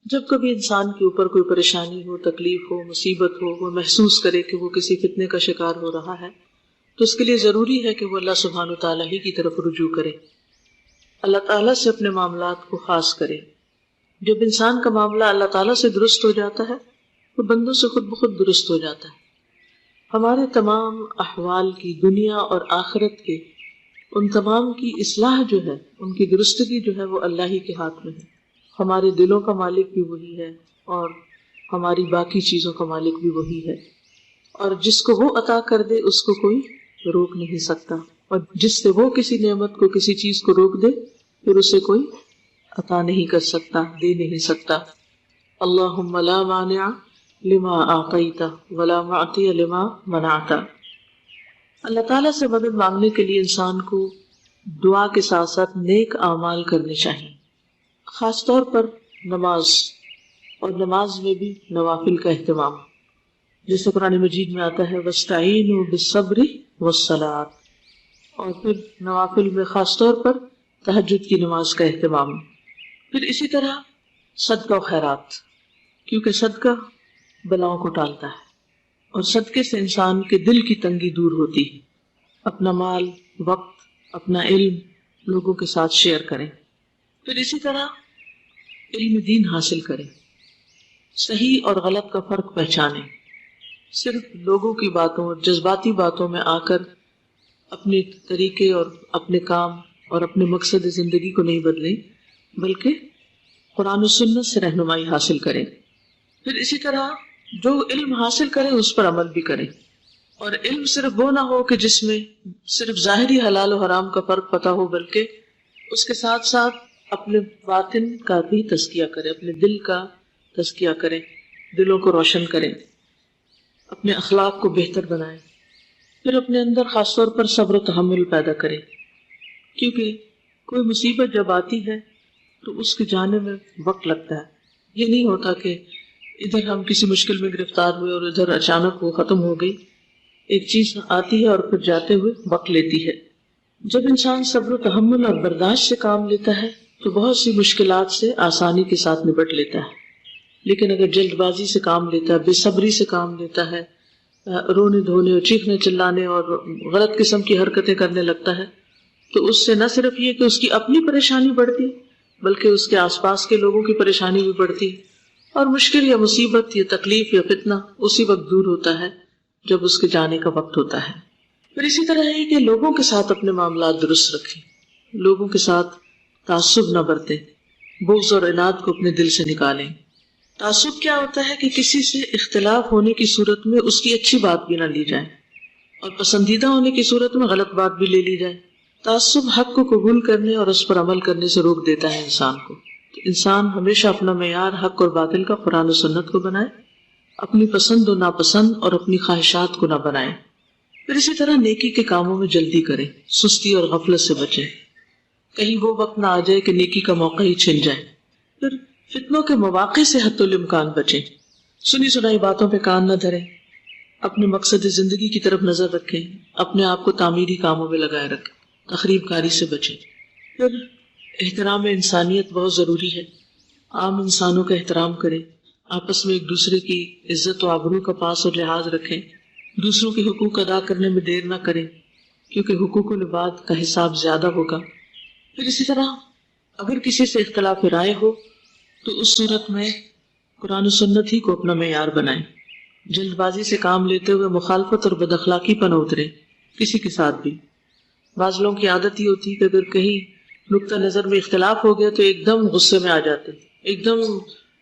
جب کبھی انسان کے اوپر کوئی پریشانی ہو، تکلیف ہو، مصیبت ہو، وہ محسوس کرے کہ وہ کسی فتنے کا شکار ہو رہا ہے تو اس کے لیے ضروری ہے کہ وہ اللہ سبحانہ وتعالیٰ ہی کی طرف رجوع کرے، اللہ تعالیٰ سے اپنے معاملات کو خاص کرے۔ جب انسان کا معاملہ اللہ تعالیٰ سے درست ہو جاتا ہے تو بندوں سے خود بخود درست ہو جاتا ہے۔ ہمارے تمام احوال کی، دنیا اور آخرت کے، ان تمام کی اصلاح جو ہے، ان کی درستگی جو ہے وہ اللہ ہی کے ہاتھ میں ہے۔ ہمارے دلوں کا مالک بھی وہی ہے اور ہماری باقی چیزوں کا مالک بھی وہی ہے، اور جس کو وہ عطا کر دے اس کو کوئی روک نہیں سکتا، اور جس سے وہ کسی نعمت کو، کسی چیز کو روک دے پھر اسے کوئی عطا نہیں کر سکتا، دے نہیں سکتا۔ اللہم لا مانع لما اعطیت ولا معطی لما منعت۔ اللہ تعالیٰ سے مدد مانگنے کے لیے انسان کو دعا کے ساتھ ساتھ نیک اعمال کرنے چاہیے، خاص طور پر نماز، اور نماز میں بھی نوافل کا اہتمام، جیسے قرآن مجید میں آتا ہے وَاسْتَعِینُوا بِالصَّبْرِ وَالصَّلَاةِ، اور پھر نوافل میں خاص طور پر تہجد کی نماز کا اہتمام۔ پھر اسی طرح صدقہ و خیرات، کیونکہ صدقہ بلاؤں کو ٹالتا ہے، اور صدقے سے انسان کے دل کی تنگی دور ہوتی ہے۔ اپنا مال، وقت، اپنا علم لوگوں کے ساتھ شیئر کریں۔ پھر اسی طرح علم دین حاصل کریں، صحیح اور غلط کا فرق پہچانیں، صرف لوگوں کی باتوں اور جذباتی باتوں میں آ کر اپنے طریقے اور اپنے کام اور اپنے مقصد زندگی کو نہیں بدلیں، بلکہ قرآن و سنت سے رہنمائی حاصل کریں۔ پھر اسی طرح جو علم حاصل کریں اس پر عمل بھی کریں، اور علم صرف وہ نہ ہو کہ جس میں صرف ظاہری حلال و حرام کا فرق پتہ ہو، بلکہ اس کے ساتھ ساتھ اپنے باطن کا بھی تزکیہ کریں، اپنے دل کا تزکیہ کریں، دلوں کو روشن کریں، اپنے اخلاق کو بہتر بنائیں۔ پھر اپنے اندر خاص طور پر صبر و تحمل پیدا کریں، کیونکہ کوئی مصیبت جب آتی ہے تو اس کے جانے میں وقت لگتا ہے۔ یہ نہیں ہوتا کہ ادھر ہم کسی مشکل میں گرفتار ہوئے اور ادھر اچانک وہ ختم ہو گئی۔ ایک چیز آتی ہے اور پھر جاتے ہوئے وقت لیتی ہے۔ جب انسان صبر و تحمل اور برداشت سے کام لیتا ہے تو بہت سی مشکلات سے آسانی کے ساتھ نپٹ لیتا ہے، لیکن اگر جلد بازی سے کام لیتا ہے، بے صبری سے کام لیتا ہے، رونے دھونے اور چیخنے چلانے اور غلط قسم کی حرکتیں کرنے لگتا ہے، تو اس سے نہ صرف یہ کہ اس کی اپنی پریشانی بڑھتی بلکہ اس کے آس پاس کے لوگوں کی پریشانی بھی بڑھتی، اور مشکل یا مصیبت یا تکلیف یا فتنہ اسی وقت دور ہوتا ہے جب اس کے جانے کا وقت ہوتا ہے۔ پھر اسی طرح ہے کہ لوگوں کے ساتھ اپنے معاملات درست رکھیں، لوگوں کے ساتھ تعصب نہ برتیں، بغض اور عناد کو اپنے دل سے نکالیں۔ تعصب کیا ہوتا ہے کہ کسی سے اختلاف ہونے کی صورت میں اس کی اچھی بات بھی نہ لی جائے، اور پسندیدہ ہونے کی صورت میں غلط بات بھی لے لی جائے۔ تعصب حق کو قبول کرنے اور اس پر عمل کرنے سے روک دیتا ہے انسان کو۔ تو انسان ہمیشہ اپنا معیار حق اور باطل کا قرآن و سنت کو بنائے، اپنی پسند و ناپسند اور اپنی خواہشات کو نہ بنائے۔ پھر اسی طرح نیکی کے کاموں میں جلدی کریں، سستی اور غفلت سے بچیں، کہیں وہ وقت نہ آ جائے کہ نیکی کا موقع ہی چھن جائے۔ پھر فتنوں کے مواقع سے حتی الامکان بچیں، سنی سنائی باتوں پہ کان نہ دھریں، اپنے مقصد زندگی کی طرف نظر رکھیں، اپنے آپ کو تعمیری کاموں میں لگائے رکھیں، تخریب کاری سے بچیں۔ پھر احترام انسانیت بہت ضروری ہے، عام انسانوں کا احترام کریں، آپس میں ایک دوسرے کی عزت و آبرو کا پاس اور لحاظ رکھیں، دوسروں کے حقوق ادا کرنے میں دیر نہ کریں، کیونکہ حقوق العباد کا حساب زیادہ ہوگا۔ پھر اسی طرح اگر کسی سے اختلاف رائے ہو تو اس صورت میں قرآن و سنت ہی کو اپنا معیار بنائیں، جلد بازی سے کام لیتے ہوئے مخالفت اور بد اخلاقی پر نہ اتریں کسی کے ساتھ بھی۔ بعض لوگوں کی عادت ہی ہوتی ہے کہ اگر کہیں نقطہ نظر میں اختلاف ہو گیا تو ایک دم غصے میں آ جاتے، ایک دم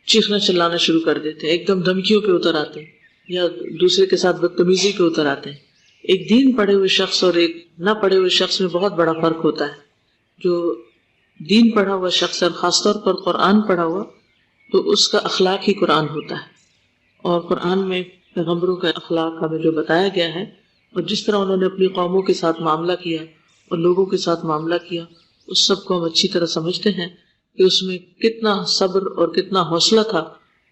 چیخنا چلانا شروع کر دیتے، ایک دم دھمکیوں پہ اتر آتے یا دوسرے کے ساتھ بدتمیزی پہ اتر آتے ہیں۔ ایک دین پڑھے ہوئے شخص اور ایک نہ پڑھے ہوئے شخص میں بہت بڑا فرق ہوتا ہے۔ جو دین پڑھا ہوا شخص اور خاص طور پر قرآن پڑھا ہوا تو اس کا اخلاق ہی قرآن ہوتا ہے، اور قرآن میں پیغمبروں کا اخلاق ہمیں جو بتایا گیا ہے اور جس طرح انہوں نے اپنی قوموں کے ساتھ معاملہ کیا اور لوگوں کے ساتھ معاملہ کیا، اس سب کو ہم اچھی طرح سمجھتے ہیں کہ اس میں کتنا صبر اور کتنا حوصلہ تھا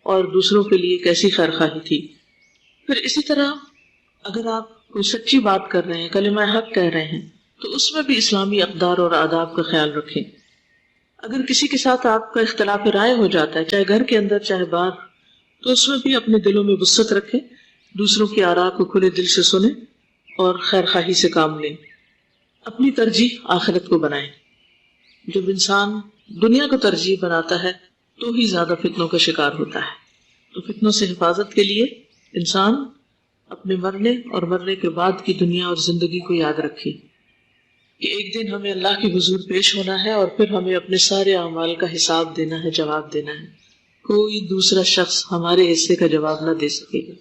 اور دوسروں کے لیے کیسی خیرخواہی تھی۔ پھر اسی طرح اگر آپ کوئی سچی بات کر رہے ہیں، کلمہ حق کہہ رہے ہیں، تو اس میں بھی اسلامی اقدار اور آداب کا خیال رکھیں۔ اگر کسی کے ساتھ آپ کا اختلاف رائے ہو جاتا ہے، چاہے گھر کے اندر چاہے باہر، تو اس میں بھی اپنے دلوں میں وسعت رکھیں، دوسروں کی آراء کو کھلے دل سے سنیں اور خیر خواہی سے کام لیں، اپنی ترجیح آخرت کو بنائیں۔ جب انسان دنیا کو ترجیح بناتا ہے تو ہی زیادہ فتنوں کا شکار ہوتا ہے۔ تو فتنوں سے حفاظت کے لیے انسان اپنے مرنے اور مرنے کے بعد کی دنیا اور زندگی کو یاد رکھے کہ ایک دن ہمیں اللہ کے حضور پیش ہونا ہے اور پھر ہمیں اپنے سارے اعمال کا حساب دینا ہے، جواب دینا ہے۔ کوئی دوسرا شخص ہمارے حصے کا جواب نہ دے سکے گا،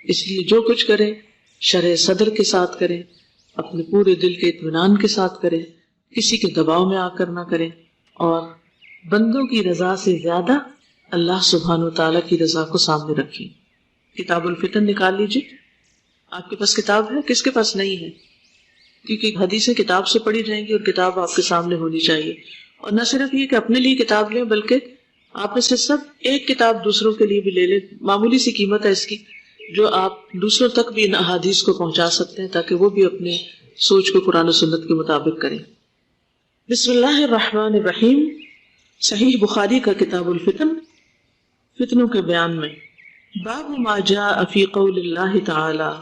اس لیے جو کچھ کریں شرح صدر کے ساتھ کریں، اپنے پورے دل کے اطمینان کے ساتھ کریں، کسی کے دباؤ میں آ کر نہ کریں، اور بندوں کی رضا سے زیادہ اللہ سبحانہ و تعالیٰ کی رضا کو سامنے رکھیں۔ کتاب الفتن نکال لیجیے، آپ کے پاس کتاب ہے؟ کس کے پاس نہیں ہے؟ کیونکہ حدیثیں کتاب سے پڑھی جائیں گی اور کتاب آپ کے سامنے ہونی چاہیے، اور نہ صرف یہ کہ اپنے لیے کتاب لیں بلکہ آپ میں سے سب ایک کتاب دوسروں کے لیے بھی لے لیں، معمولی سی قیمت ہے اس کی، جو آپ دوسروں تک بھی ان احادیث کو پہنچا سکتے ہیں تاکہ وہ بھی اپنے سوچ کو قرآن و سنت کے مطابق کریں۔ بسم اللہ الرحمن الرحیم، صحیح بخاری کا کتاب الفتن، فتنوں کے بیان میں، باب ما جاء فی قول اللہ تعالی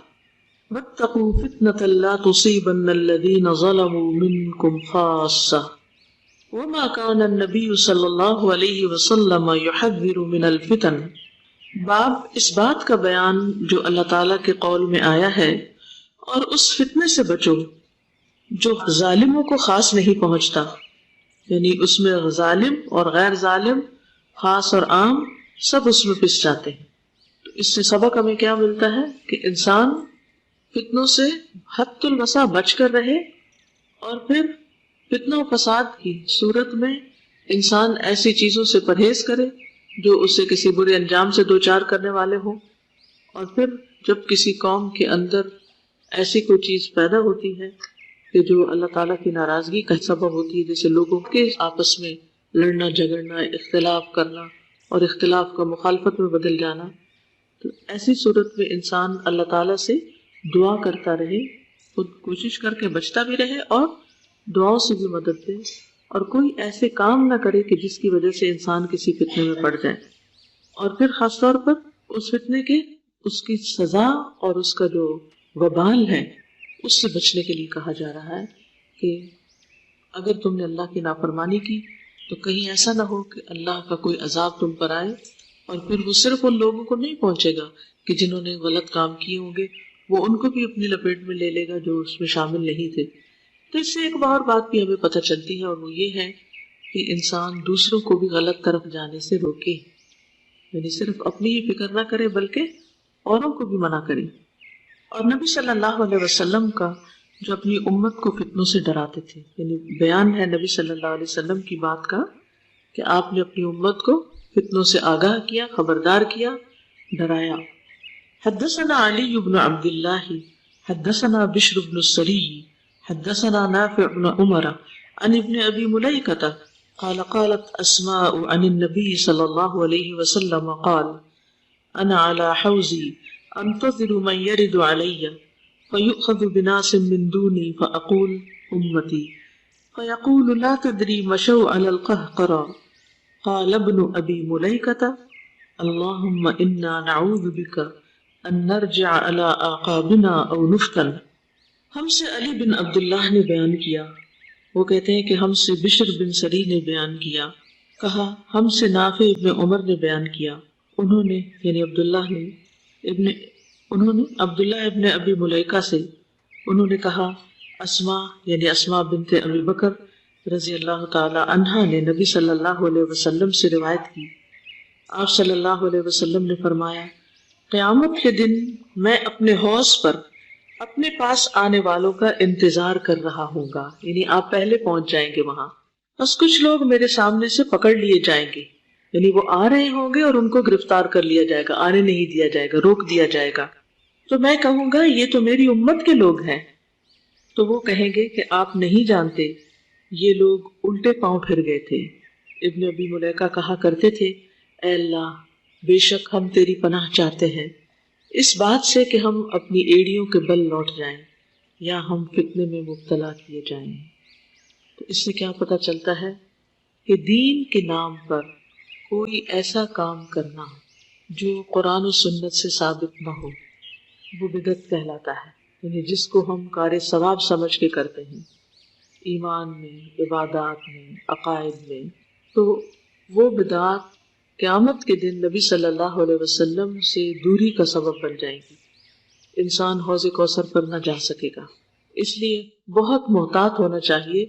واتقوا فتنة لا تصيبن الذین ظلموا منکم خاصہ وما كان النبی صلی اللہ علیہ وسلم يحذر من الفتن۔ باب اس بات کا بیان جو اللہ تعالیٰ کے قول میں آیا ہے، اور اس فتنے سے بچو جو ظالموں کو خاص نہیں پہنچتا، یعنی اس میں ظالم اور غیر ظالم، خاص اور عام، سب اس میں پس جاتے ہیں۔ تو اس سے سبق ہمیں کیا ملتا ہے کہ انسان فتنوں سے حد الوسع بچ کر رہے، اور پھر فتنہ و فساد کی صورت میں انسان ایسی چیزوں سے پرہیز کرے جو اسے کسی برے انجام سے دوچار کرنے والے ہوں، اور پھر جب کسی قوم کے اندر ایسی کوئی چیز پیدا ہوتی ہے کہ جو اللہ تعالیٰ کی ناراضگی کا سبب ہوتی ہے، جیسے لوگوں کے آپس میں لڑنا جھگڑنا، اختلاف کرنا اور اختلاف کا مخالفت میں بدل جانا، تو ایسی صورت میں انسان اللہ تعالیٰ سے دعا کرتا رہے، خود کوشش کر کے بچتا بھی رہے اور دعاؤں سے بھی مدد دے، اور کوئی ایسے کام نہ کرے کہ جس کی وجہ سے انسان کسی فتنے میں پڑ جائے۔ اور پھر خاص طور پر اس فتنے کے اس کی سزا اور اس کا جو وبال ہے اس سے بچنے کے لیے کہا جا رہا ہے کہ اگر تم نے اللہ کی نافرمانی کی تو کہیں ایسا نہ ہو کہ اللہ کا کوئی عذاب تم پر آئے، اور پھر وہ صرف ان لوگوں کو نہیں پہنچے گا کہ جنہوں نے غلط کام کیے ہوں گے، وہ ان کو بھی اپنی لپیٹ میں لے لے گا جو اس میں شامل نہیں تھے۔ تو اس سے ایک اور بات بھی ہمیں پتہ چلتی ہے، اور وہ یہ ہے کہ انسان دوسروں کو بھی غلط طرف جانے سے روکے، یعنی صرف اپنی ہی فکر نہ کرے بلکہ اوروں کو بھی منع کرے۔ اور نبی صلی اللہ علیہ وسلم کا جو اپنی امت کو فتنوں سے ڈراتے تھے، یعنی بیان ہے نبی صلی اللہ علیہ وسلم کی بات کا کہ آپ نے اپنی امت کو فتنوں سے آگاہ کیا، خبردار کیا، ڈرایا۔ حدثنا علی بن عبد اللہ حدثنا بشر بن السری حدثنا نافع بن عمر عن ابن ابی ملیکۃ قال قالت اسماء عن النبی صلی اللہ علیہ وسلم قال انا على حوزی انتظر من يرد علي فيؤخذ بناس من دوني فأقول أمتي فيقول لا تدري مشوا على القهقرى قال ابن أبي مليكة اللهم إنا نعوذ بك أن نرجع على أعقابنا أو نفتن۔ ہم سے علی بن عبداللہ نے بیان کیا، وہ کہتے ہیں کہ ہم سے بشر بن سری نے بیان کیا، کہا ہم سے نافع ابن عمر نے بیان کیا، انہوں نے یعنی عبداللہ ابن ابی ملیکہ سے انہوں نے کہا اسماء یعنی اسماء بنت ابی بکر رضی اللہ تعالی عنہا نے نبی صلی اللہ علیہ وسلم سے روایت کی، آپ صلی اللہ علیہ وسلم نے فرمایا قیامت کے دن میں اپنے حوض پر اپنے پاس آنے والوں کا انتظار کر رہا ہوں گا، یعنی آپ پہلے پہنچ جائیں گے وہاں، بس کچھ لوگ میرے سامنے سے پکڑ لیے جائیں گے، یعنی وہ آ رہے ہوں گے اور ان کو گرفتار کر لیا جائے گا، آنے نہیں دیا جائے گا، روک دیا جائے گا، تو میں کہوں گا یہ تو میری امت کے لوگ ہیں، تو وہ کہیں گے کہ آپ نہیں جانتے یہ لوگ الٹے پاؤں پھر گئے تھے۔ ابن ابی ملیکہ کہا کرتے تھے اے اللہ بے شک ہم تیری پناہ چاہتے ہیں اس بات سے کہ ہم اپنی ایڑیوں کے بل لوٹ جائیں یا ہم فتنے میں مبتلا کیے جائیں۔ تو اس سے کیا پتہ چلتا ہے کہ دین کے نام پر کوئی ایسا کام کرنا جو قرآن و سنت سے ثابت نہ ہو وہ بدعت کہلاتا ہے، یعنی جس کو ہم کار ثواب سمجھ کے کرتے ہیں ایمان میں، عبادات میں، عقائد میں، تو وہ بدعت قیامت کے دن نبی صلی اللہ علیہ وسلم سے دوری کا سبب بن جائیں گی، انسان حوض کوثر پر نہ جا سکے گا۔ اس لیے بہت محتاط ہونا چاہیے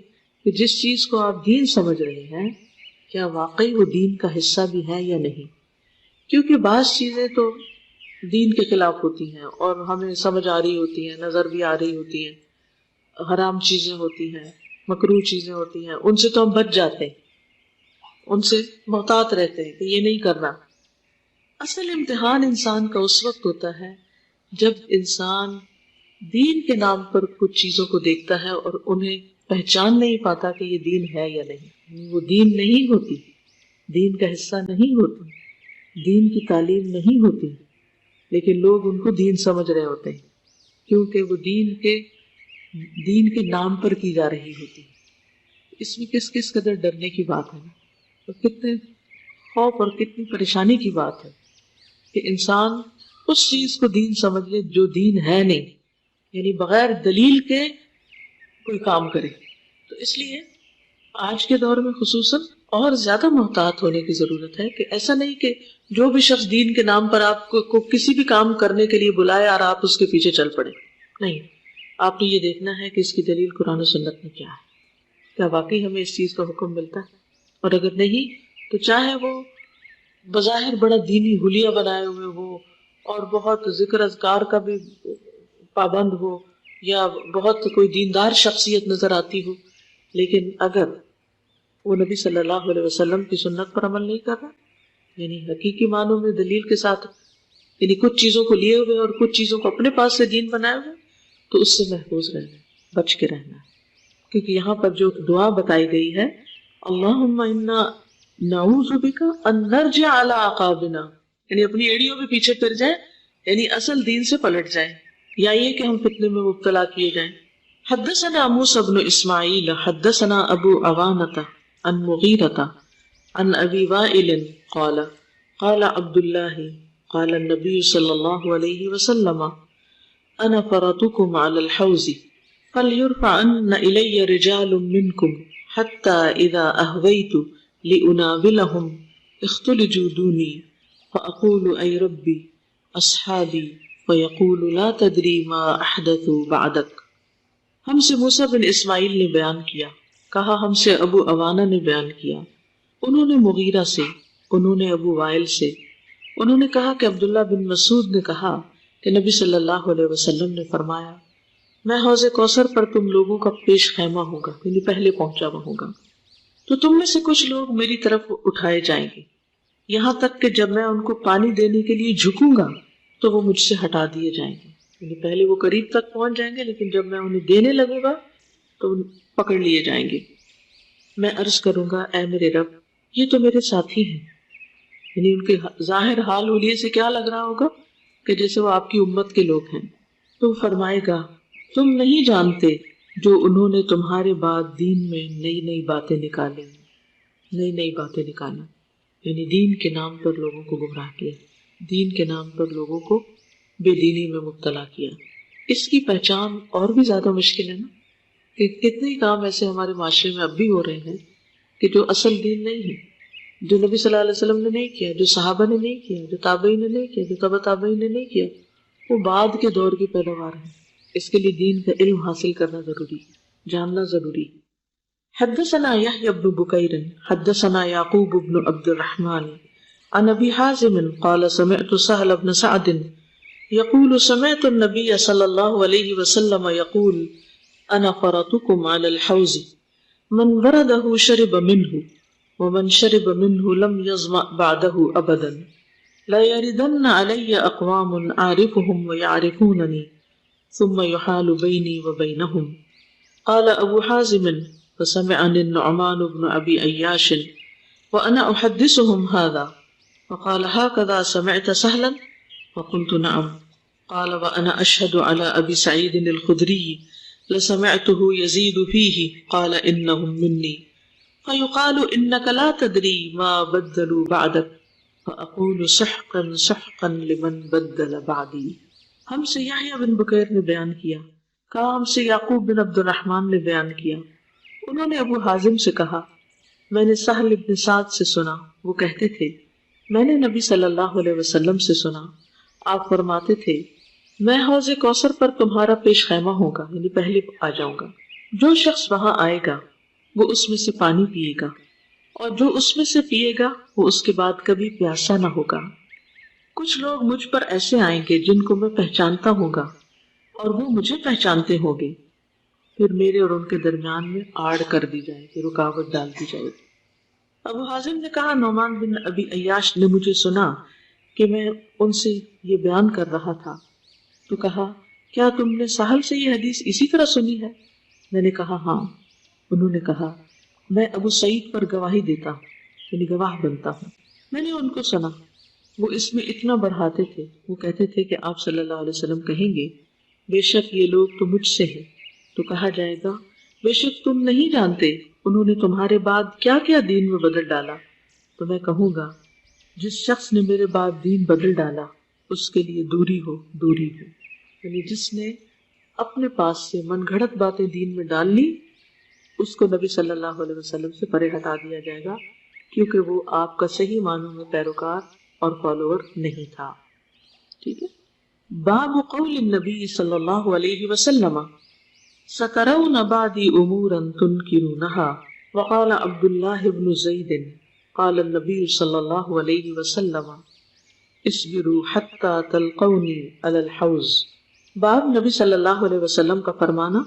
کہ جس چیز کو آپ دین سمجھ رہے ہیں کیا واقعی وہ دین کا حصہ بھی ہے یا نہیں، کیونکہ بعض چیزیں تو دین کے خلاف ہوتی ہیں اور ہمیں سمجھ آ رہی ہوتی ہیں، نظر بھی آ رہی ہوتی ہیں، حرام چیزیں ہوتی ہیں، مکروہ چیزیں ہوتی ہیں، ان سے تو ہم بچ جاتے ہیں، ان سے محتاط رہتے ہیں کہ یہ نہیں کرنا۔ اصل امتحان انسان کا اس وقت ہوتا ہے جب انسان دین کے نام پر کچھ چیزوں کو دیکھتا ہے اور انہیں پہچان نہیں پاتا کہ یہ دین ہے یا نہیں، وہ دین نہیں ہوتی، دین کا حصہ نہیں ہوتی، دین کی تعلیم نہیں ہوتی، لیکن لوگ ان کو دین سمجھ رہے ہوتے ہیں کیونکہ وہ دین کے نام پر کی جا رہی ہوتی ہے۔ اس میں کس قدر ڈرنے کی بات ہے، اور کتنے خوف اور کتنی پریشانی کی بات ہے کہ انسان اس چیز کو دین سمجھ لے جو دین ہے نہیں، یعنی بغیر دلیل کے کوئی کام کرے۔ تو اس لیے آج کے دور میں خصوصاً اور زیادہ محتاط ہونے کی ضرورت ہے کہ ایسا نہیں کہ جو بھی شخص دین کے نام پر آپ کو کسی بھی کام کرنے کے لیے بلائے اور آپ اس کے پیچھے چل پڑے، نہیں، آپ نے یہ دیکھنا ہے کہ اس کی دلیل قرآن و سنت میں کیا ہے، کیا واقعی ہمیں اس چیز کا حکم ملتا ہے، اور اگر نہیں تو چاہے وہ بظاہر بڑا دینی حلیہ بنائے ہوئے ہو اور بہت ذکر اذکار کا بھی پابند ہو یا بہت کوئی دیندار شخصیت نظر آتی ہو، لیکن اگر وہ نبی صلی اللہ علیہ وسلم کی سنت پر عمل نہیں کر رہا، یعنی حقیقی معنوں میں دلیل کے ساتھ، یعنی کچھ چیزوں کو لیے ہوئے اور کچھ چیزوں کو اپنے پاس سے دین بنائے ہوئے، تو اس سے محفوظ رہنا، بچ کے رہنا، کیونکہ یہاں پر جو دعا بتائی گئی ہے، اللہم انا نعوذ بک ان نرجع علی اعقابنا، یعنی اپنی ایڑیوں پہ پیچھے پھر جائیں، یعنی اصل دین سے پلٹ جائیں، یا یہ کہ ہم فتنے میں مبتلا کیے جائیں۔ حدثنا موسى بن اسماعیل حدثنا ابو عوانۃ عن مغیرۃ عن ابی وائل قال قال عبد اللہ قال النبی صلی اللہ علیہ وسلم انا فرطکم علی الحوض فلیرفعن الی رجال منکم حتی اذا اہویت لأناولهم اختلجوا دونی فاقول ای ربی اصحابی فیقول لا تدری ما احدثوا بعدک۔ ہم سے موسیٰ بن اسماعیل نے بیان کیا، کہا ہم سے ابو عوانہ نے بیان کیا، انہوں نے مغیرہ سے، انہوں نے ابو وائل سے، انہوں نے کہا کہ عبداللہ بن مسعود نے کہا کہ نبی صلی اللہ علیہ وسلم نے فرمایا میں حوض کوثر پر تم لوگوں کا پیش خیمہ ہوں گا، یعنی پہلے پہنچا ہوا ہوں گا، تو تم میں سے کچھ لوگ میری طرف اٹھائے جائیں گے، یہاں تک کہ جب میں ان کو پانی دینے کے لیے جھکوں گا تو وہ مجھ سے ہٹا دیے جائیں گے، یعنی پہلے وہ قریب تک پہنچ جائیں گے لیکن جب میں انہیں دینے لگوں گا تو پکڑ لیے جائیں گے۔ میں عرض کروں گا اے میرے رب یہ تو میرے ساتھی ہیں، یعنی ان کے ظاہر حال حلیے سے کیا لگ رہا ہوگا کہ جیسے وہ آپ کی امت کے لوگ ہیں، تو فرمائے گا تم نہیں جانتے جو انہوں نے تمہارے بعد دین میں نئی نئی باتیں نکالی، نئی نئی باتیں نکالی، یعنی دین کے نام پر لوگوں کو گمراہ کیا، دین کے نام پر لوگوں کو بے دینی میں مبتلا کیا۔ اس کی پہچان اور بھی زیادہ مشکل ہے نا، کہ کتنے کام ایسے ہمارے معاشرے میں اب بھی ہو رہے ہیں کہ جو اصل دین نہیں ہے، جو نبی صلی اللہ علیہ وسلم نے نہیں کیا، جو صحابہ نے نہیں کیا، جو تابعین نے نہیں کیا، جو تبع تابعین نے نہیں کیا، وہ بعد کے دور کی پیروار ہیں۔ اس کے لیے دین کا علم حاصل کرنا ضروری، جاننا ضروری۔ حدثنا یحیی بن بکیر حدثنا یعقوب بن عبد الرحمن عن ابی حازم قال سمعت سہل بن سعد يقول سمعت النبي صلى الله عليه وسلم يقول انا فرطكم على الحوض من ورده شرب منه ومن شرب منه لم يظمأ بعده ابدا لا يردن علي اقوام اعرفهم ويعرفونني ثم يحال بيني وبينهم۔ قال ابو حازم فسمعني النعمان بن ابي عياش وانا احدثهم هذا فقال هكذا سمعت سهلا فقلت نعم۔ قال وانا اشهد على ابي سعيد الخدري لسمعته يزيد فيه قال انهم مني فیقال انک لا تدری ما بدلوا بعدک فاقول سحقا سحقا لمن بدل بعدی. ہم سے یحییٰ بن بکیر نے بیان کیا، کہا ہم سے یعقوب بن عبد الرحمن نے بیان کیا، انہوں نے ابو حازم سے کہا میں نے سہل ابن سعد سے سنا، وہ کہتے تھے میں نے نبی صلی اللہ علیہ وسلم سے سنا، آپ فرماتے تھے میں حوض کوثر پر تمہارا پیش خیمہ ہوں گا، یعنی پہلے آ جاؤں گا، جو شخص وہاں آئے گا وہ اس میں سے پانی پیے گا، اور جو اس میں سے پیے گا وہ اس کے بعد کبھی پیاسا نہ ہوگا. کچھ لوگ مجھ پر ایسے آئیں گے جن کو میں پہچانتا ہوں گا اور وہ مجھے پہچانتے ہوں گے، پھر میرے اور ان کے درمیان میں آڑ کر دی جائے گی، رکاوٹ ڈال دی جائے گی. ابو حازم نے کہا نعمان بن ابی عیاش نے مجھے سنا کہ میں ان سے یہ بیان کر رہا تھا، تو کہا کیا تم نے سہل سے یہ حدیث اسی طرح سنی ہے؟ میں نے کہا ہاں. انہوں نے کہا میں ابو سعید پر گواہی دیتا ہوں، یعنی گواہ بنتا ہوں. میں نے ان کو سنا، وہ اس میں اتنا بڑھاتے تھے، وہ کہتے تھے کہ آپ صلی اللہ علیہ وسلم کہیں گے بے شک یہ لوگ تو مجھ سے ہیں، تو کہا جائے گا بے شک تم نہیں جانتے انہوں نے تمہارے بعد کیا کیا دین میں بدل ڈالا. تو میں کہوں گا جس شخص نے میرے بعد دین بدل ڈالا اس کے لیے دوری ہو، دوری ہو. یعنی جس نے اپنے پاس سے من گھڑت باتیں دین میں ڈال لی اس کو نبی صلی اللہ علیہ وسلم سے پرے ہٹا دیا جائے گا، کیونکہ وہ آپ کا صحیح معنوں میں پیروکار اور فالوور نہیں تھا. ٹھیک ہے. باب قول النبی صلی اللہ علیہ وسلم سترون بعدی امورا تنکرونها وقال عبد اللہ بن زید قال النبی صلی اللہ علیہ وسلم اصبروا حتی تلقونی علی الحوض. باب نبی صلی اللہ علیہ وسلم کا فرمانا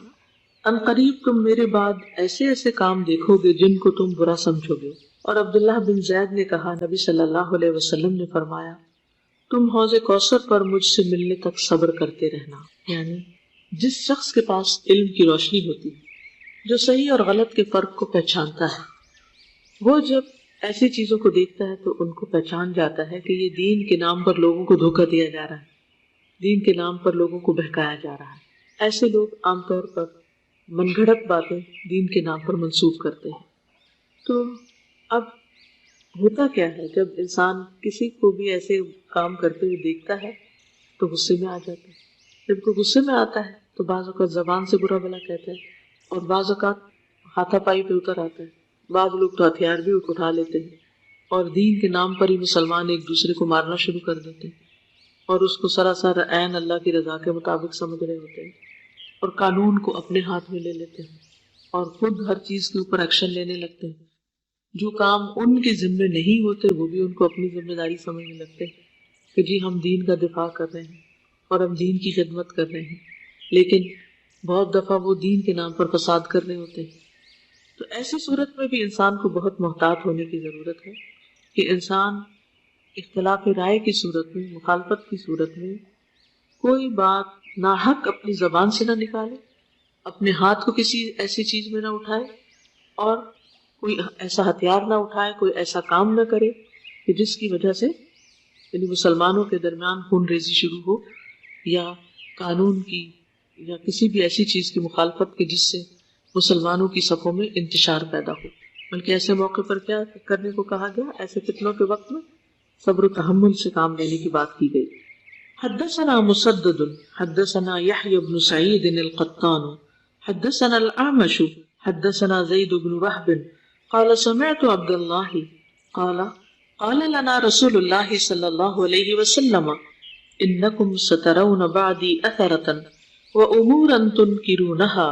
ان قریب تم میرے بعد ایسے ایسے کام دیکھو گے جن کو تم برا سمجھو گے. اور عبداللہ بن زید نے کہا نبی صلی اللہ علیہ وسلم نے فرمایا تم حوض کوثر پر مجھ سے ملنے تک صبر کرتے رہنا. یعنی جس شخص کے پاس علم کی روشنی ہوتی ہے، جو صحیح اور غلط کے فرق کو پہچانتا ہے، وہ جب ایسی چیزوں کو دیکھتا ہے تو ان کو پہچان جاتا ہے کہ یہ دین کے نام پر لوگوں کو دھوکہ دیا جا رہا ہے، دین کے نام پر لوگوں کو بہکایا جا رہا ہے. ایسے لوگ عام طور پر من گھڑت باتیں دین کے نام پر منسوب کرتے ہیں. تو اب ہوتا کیا ہے جب انسان کسی کو بھی ایسے کام کرتے ہوئے دیکھتا ہے تو غصے میں آ جاتا ہے. جب کوئی غصے میں آتا ہے تو بعض اوقات زبان سے برا بھلا کہتا ہے اور بعض اوقات ہاتھا پائی پہ اتر آتا ہے. بعض لوگ تو ہتھیار بھی اٹھا لیتے ہیں اور دین کے نام پر ہی مسلمان ایک دوسرے کو مارنا شروع کر دیتے ہیں اور اس کو سراسر عین اللہ کی رضا کے مطابق سمجھ رہے ہوتے ہیں اور قانون کو اپنے ہاتھ میں لے لیتے ہیں اور خود ہر چیز کے اوپر ایکشن لینے لگتے ہیں. جو کام ان کے ذمے نہیں ہوتے وہ بھی ان کو اپنی ذمہ داری سمجھنے لگتے ہیں کہ جی ہم دین کا دفاع کر رہے ہیں اور ہم دین کی خدمت کر رہے ہیں، لیکن بہت دفعہ وہ دین کے نام پر فساد کر رہے ہوتے ہیں. تو ایسی صورت میں بھی انسان کو بہت محتاط ہونے کی ضرورت ہے کہ انسان اختلاف رائے کی صورت میں، مخالفت کی صورت میں کوئی بات ناحق اپنی زبان سے نہ نکالے، اپنے ہاتھ کو کسی ایسی چیز میں نہ اٹھائے اور کوئی ایسا ہتھیار نہ اٹھائے، کوئی ایسا کام نہ کرے کہ جس کی وجہ سے یعنی مسلمانوں کے درمیان خون ریزی شروع ہو یا قانون کی یا کسی بھی ایسی چیز کی مخالفت کی جس سے مسلمانوں کی صفوں میں انتشار پیدا ہو. بلکہ ایسے موقع پر کیا کرنے کو کہا گیا؟ ایسے فتنوں کے وقت میں صبر و تحمل سے کام لینے کی بات کی گئی. حدثنا مسدد حدثنا يحيى بن سعيد القطان حدثنا الأعمش حدثنا زيد بن وهب قال سمعت عبد الله قال لنا رسول الله صلى الله عليه وسلم انکم سترون بعدی اثرة وامورا تنکرونها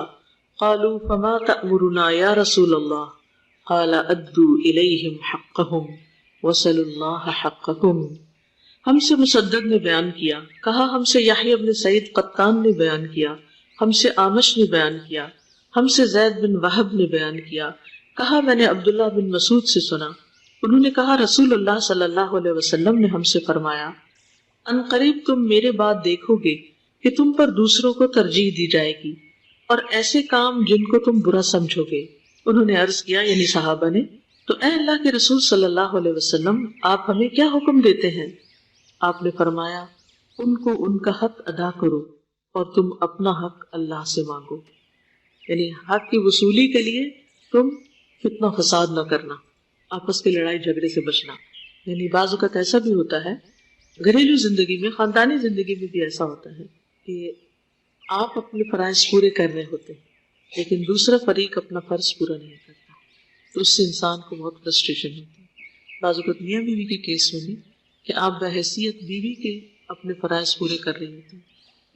قالوا فما تأمرنا یا رسول اللہ قال ادوا الیہم حقهم وصلوا اللہ حقکم. ہم سے مسدد نے بیان کیا، کہا ہم سے یحییٰ بن سعید قطان نے بیان کیا، ہم سے آمش نے بیان کیا، ہم سے زید بن وہب نے بیان کیا، کہا میں نے عبداللہ بن مسعود سے سنا، انہوں نے کہا رسول اللہ صلی اللہ علیہ وسلم نے ہم سے فرمایا ان قریب تم میرے بعد دیکھو گے کہ تم پر دوسروں کو ترجیح دی جائے گی اور ایسے کام جن کو تم برا سمجھو گے. انہوں نے عرض کیا یعنی صحابہ نے تو اے اللہ کے رسول صلی اللہ علیہ وسلم آپ ہمیں کیا حکم دیتے ہیں؟ آپ نے فرمایا ان کو ان کا حق ادا کرو اور تم اپنا حق اللہ سے مانگو. یعنی حق کی وصولی کے لیے تم فتنہ فساد نہ کرنا، آپس کی لڑائی جھگڑے سے بچنا. یعنی بعض اوقات ایسا بھی ہوتا ہے گھریلو زندگی میں، خاندانی زندگی میں بھی ایسا ہوتا ہے کہ آپ اپنے فرائض پورے کر رہے ہوتے ہیں لیکن دوسرا فریق اپنا فرض پورا نہیں کرتا، تو اس سے انسان کو بہت فرسٹریشن ہوتی ہے. بعض اوقات میاں بیوی کے کیس میں بھی کہ آپ بحیثیت بیوی کے اپنے فرائض پورے کر رہے ہوتے ہیں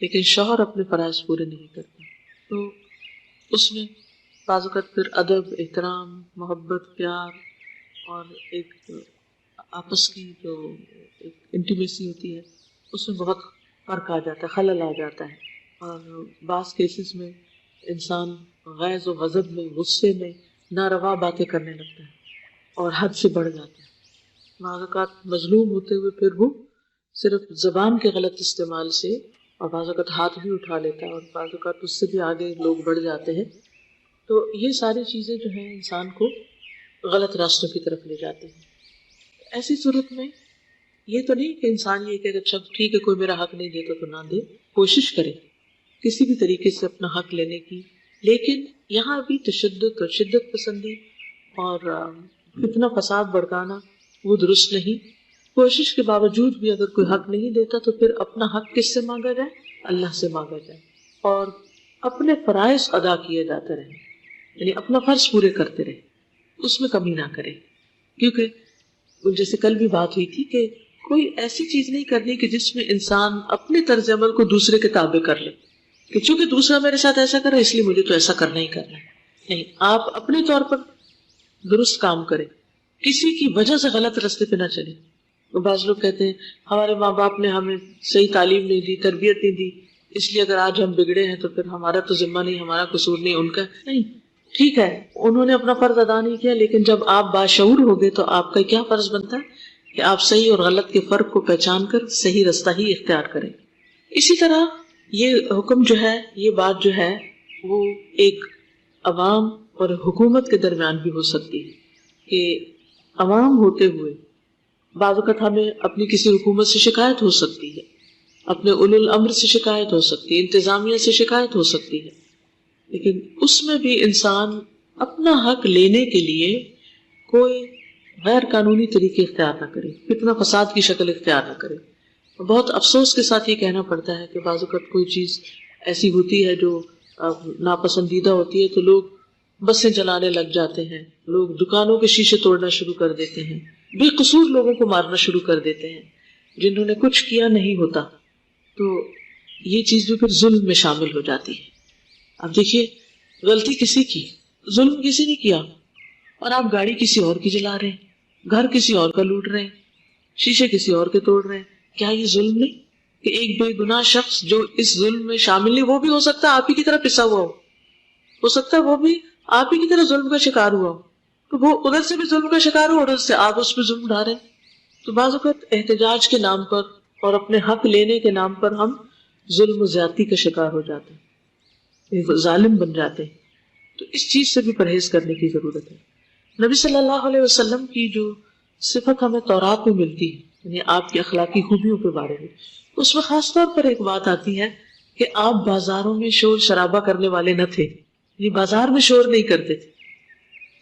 لیکن شوہر اپنے فرائض پورے نہیں کرتا، تو اس میں بعض اوقات پھر ادب، احترام، محبت، پیار اور ایک آپس کی جو ایک انٹیمیسی ہوتی ہے اس میں بہت فرق آ جاتا ہے، خلل آ جاتا ہے. اور بعض کیسز میں انسان غیظ و غضب میں، غصے میں ناروا باتیں کرنے لگتا ہے اور حد سے بڑھ جاتا ہے. بعض اوقات مظلوم ہوتے ہوئے پھر وہ صرف زبان کے غلط استعمال سے، اور بعض اوقات ہاتھ بھی اٹھا لیتا ہے اور بعض اوقات اس سے بھی آگے لوگ بڑھ جاتے ہیں. تو یہ ساری چیزیں جو ہیں انسان کو غلط راستوں کی طرف لے جاتے ہیں. ایسی صورت میں یہ تو نہیں کہ انسان یہ کہ اچھا ٹھیک ہے کوئی میرا حق نہیں دیتا تو نہ دے، کوشش کرے کسی بھی طریقے سے اپنا حق لینے کی، لیکن یہاں بھی تشدد اور شدت پسندی اور فتنہ فساد بڑھانا وہ درست نہیں. کوشش کے باوجود بھی اگر کوئی حق نہیں دیتا تو پھر اپنا حق کس سے مانگا جائے؟ اللہ سے مانگا جائے، اور اپنے فرائض ادا کیے جاتے رہے، یعنی اپنا فرض پورے کرتے رہے، اس میں کمی نہ کرے. کیونکہ جیسے کل بھی بات ہوئی تھی کہ کوئی ایسی چیز نہیں کرنی کہ جس میں انسان اپنے طرز عمل کو دوسرے کے تابع کر لے کہ چونکہ دوسرا میرے ساتھ ایسا کرے اس لیے مجھے تو ایسا کرنا ہی کرنا ہے. نہیں، آپ اپنے طور پر درست کام کریں، کسی کی وجہ سے غلط راستے پہ نہ چلیں. بعض لوگ کہتے ہیں ہمارے ماں باپ نے ہمیں صحیح تعلیم نہیں دی، تربیت نہیں دی، اس لیے اگر آج ہم بگڑے ہیں تو پھر ہمارا تو ذمہ نہیں، ہمارا قصور نہیں، ان کا نہیں. ٹھیک ہے انہوں نے اپنا فرض ادا نہیں کیا، لیکن جب آپ باشعور ہو گئے تو آپ کا کیا فرض بنتا ہے کہ آپ صحیح اور غلط کے فرق کو پہچان کر صحیح راستہ ہی اختیار کریں. اسی طرح یہ حکم جو ہے، یہ بات جو ہے وہ ایک عوام اور حکومت کے درمیان بھی ہو سکتی ہے کہ عوام ہوتے ہوئے بعض اوقات ہمیں اپنی کسی حکومت سے شکایت ہو سکتی ہے، اپنے اولو الامر سے شکایت ہو سکتی ہے، انتظامیہ سے شکایت ہو سکتی ہے، لیکن اس میں بھی انسان اپنا حق لینے کے لیے کوئی غیر قانونی طریقے اختیار نہ کرے، فتنہ فساد کی شکل اختیار نہ کرے. بہت افسوس کے ساتھ یہ کہنا پڑتا ہے کہ بعض اوقات کوئی چیز ایسی ہوتی ہے جو ناپسندیدہ ہوتی ہے تو لوگ بسیں چلانے لگ جاتے ہیں، لوگ دکانوں کے شیشے توڑنا شروع کر دیتے ہیں، بے قصور لوگوں کو مارنا شروع کر دیتے ہیں جنہوں نے کچھ کیا نہیں ہوتا. تو یہ چیز بھی پھر ظلم میں شامل ہو جاتی ہے. اب دیکھیے غلطی کسی کی، ظلم کسی نے کیا، اور آپ گاڑی کسی اور کی جلا رہے ہیں، گھر کسی اور کا لوٹ رہے ہیں، شیشے کسی اور کے توڑ رہے ہیں. کیا یہ ظلم نہیں کہ ایک بے گناہ شخص جو اس ظلم میں شامل نہیں، وہ بھی ہو سکتا ہے آپ ہی کی طرح پسا ہوا ہو سکتا ہے وہ بھی آپ ہی کی طرح ظلم کا شکار ہوا ہو، تو وہ ادھر سے بھی ظلم کا شکار ہو اور ادھر سے آپ اس پہ ظلم ڈھا رہے ہیں. تو بعض اوقات احتجاج کے نام پر اور اپنے حق لینے کے نام پر ہم ظلم و زیادتی کا شکار ہو جاتے ہیں، ظالم بن جاتے ہیں. تو اس چیز سے بھی پرہیز کرنے کی ضرورت ہے. نبی صلی اللہ علیہ وسلم کی جو صفت ہمیں تورات میں ملتی ہے، یعنی آپ کی اخلاقی خوبیوں کے بارے میں، اس میں خاص طور پر ایک بات آتی ہے کہ آپ بازاروں میں شور شرابہ کرنے والے نہ تھے، یعنی بازار میں شور نہیں کرتے تھے.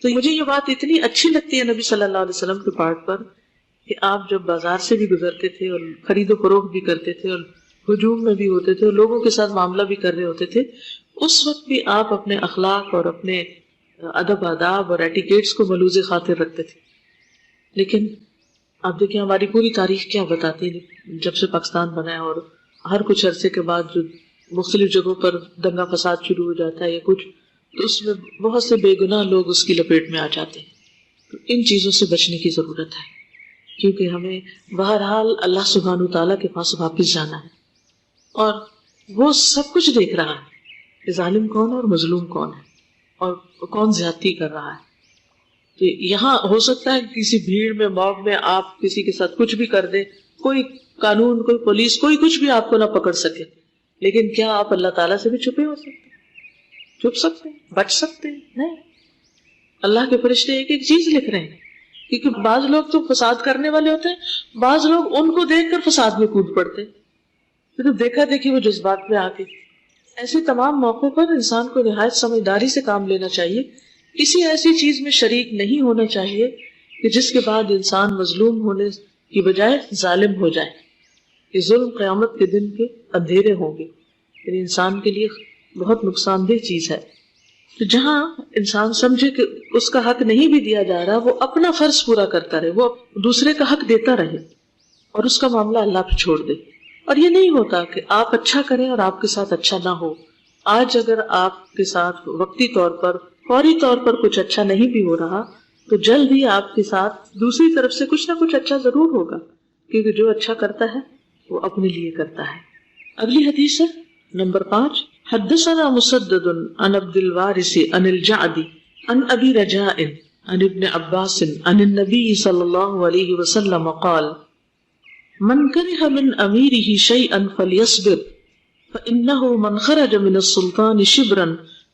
تو مجھے یہ بات اتنی اچھی لگتی ہے نبی صلی اللہ علیہ وسلم کے پارٹ پر کہ آپ جب بازار سے بھی گزرتے تھے اور خرید و فروخت بھی کرتے تھے اور ہجوم میں بھی ہوتے تھے اور لوگوں کے ساتھ معاملہ بھی کر رہے ہوتے تھے، اس وقت بھی آپ اپنے اخلاق اور اپنے ادب آداب اور ایٹیکیٹس کو ملوز خاطر رکھتے تھے. لیکن آپ دیکھیں ہماری پوری تاریخ کیا بتاتی ہے، جب سے پاکستان بنا ہے اور ہر کچھ عرصے کے بعد جو مختلف جگہوں پر دنگا فساد شروع ہو جاتا ہے یا کچھ، تو اس میں بہت سے بے گناہ لوگ اس کی لپیٹ میں آ جاتے ہیں. تو ان چیزوں سے بچنے کی ضرورت ہے کیونکہ ہمیں بہرحال اللہ سبحانہ تعالیٰ کے پاس واپس جانا ہے اور وہ سب کچھ دیکھ رہا ہے کہ ظالم کون ہے اور مظلوم کون ہے اور کون زیادتی کر رہا ہے. تو یہاں ہو سکتا ہے کسی بھیڑ میں، موب میں آپ کسی کے ساتھ کچھ بھی کر دیں، کوئی قانون، کوئی پولیس، کوئی کچھ بھی آپ کو نہ پکڑ سکے، لیکن کیا آپ اللہ تعالیٰ سے بھی چھپے ہو سکتے ہیں؟ چھپ سکتے ہیں؟ بچ سکتے ہیں؟ نہیں. اللہ کے فرشتے ایک ایک چیز لکھ رہے ہیں، کیونکہ بعض لوگ تو فساد کرنے والے ہوتے ہیں، بعض لوگ ان کو دیکھ کر فساد میں کود پڑتے ہیں، پھر دیکھا دیکھی وہ جذبات میں آ کے. ایسے تمام موقعوں پر انسان کو نہایت سمجھداری سے کام لینا چاہیے کسی ایسی چیز میں شریک نہیں ہونا چاہیے کہ جس کے بعد انسان مظلوم ہونے کی بجائے ظالم ہو جائے. یہ ظلم قیامت کے دن کے اندھیرے ہوں گے، یعنی انسان کے لیے بہت نقصان دہ چیز ہے. تو جہاں انسان سمجھے کہ اس کا حق نہیں بھی دیا جا رہا، وہ اپنا فرض پورا کرتا رہے، وہ دوسرے کا حق دیتا رہے اور اس کا معاملہ اللہ پہ چھوڑ دے. اور یہ نہیں ہوتا کہ آپ اچھا کریں اور آپ کے ساتھ اچھا نہ ہو. آج اگر آپ کے ساتھ وقتی طور پر، فوری طور پر کچھ اچھا نہیں بھی ہو رہا، تو جلد ہی آپ کے ساتھ دوسری طرف سے کچھ نہ کچھ اچھا ضرور ہوگا، کیونکہ جو اچھا کرتا ہے وہ اپنے لیے کرتا ہے. اگلی حدیث ہے نمبر 5. حدثنا مسدد عن عبد الوارث عن الجعد عن ابي رجاء عن ابن عباس عن النبي صلى الله عليه وسلم قال: من كره من اميره شيئا فليصبر فانه من خرج من السلطان شبرا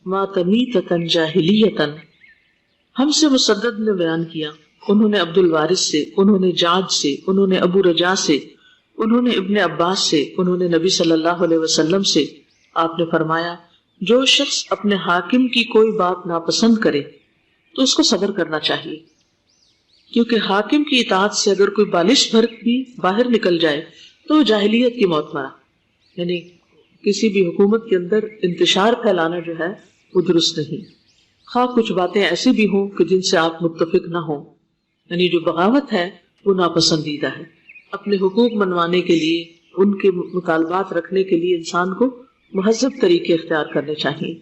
مات ميتة جاهلية. ہم سے مسدد نے بیان کیا، انہوں نے عبد الوارث سے، انہوں نے جعد سے، انہوں نے ابو رجاء سے، انہوں نے ابن عباس سے، انہوں نے نبی صلی اللہ علیہ وسلم سے. آپ نے فرمایا جو شخص اپنے حاکم کی کوئی بات ناپسند کرے تو اس کو صبر کرنا چاہیے، کیونکہ حاکم کی اطاعت سے اگر کوئی بالش بھر بھی باہر نکل جائے تو وہ جاہلیت کی موت مرا. یعنی کسی بھی حکومت کے اندر انتشار پھیلانا جو ہے وہ درست نہیں، خواہ کچھ باتیں ایسی بھی ہوں کہ جن سے آپ متفق نہ ہوں. یعنی جو بغاوت ہے وہ ناپسندیدہ ہے. اپنے حقوق منوانے کے لیے، ان کے مطالبات رکھنے کے لیے انسان کو مہذب طریقے اختیار کرنے چاہیے.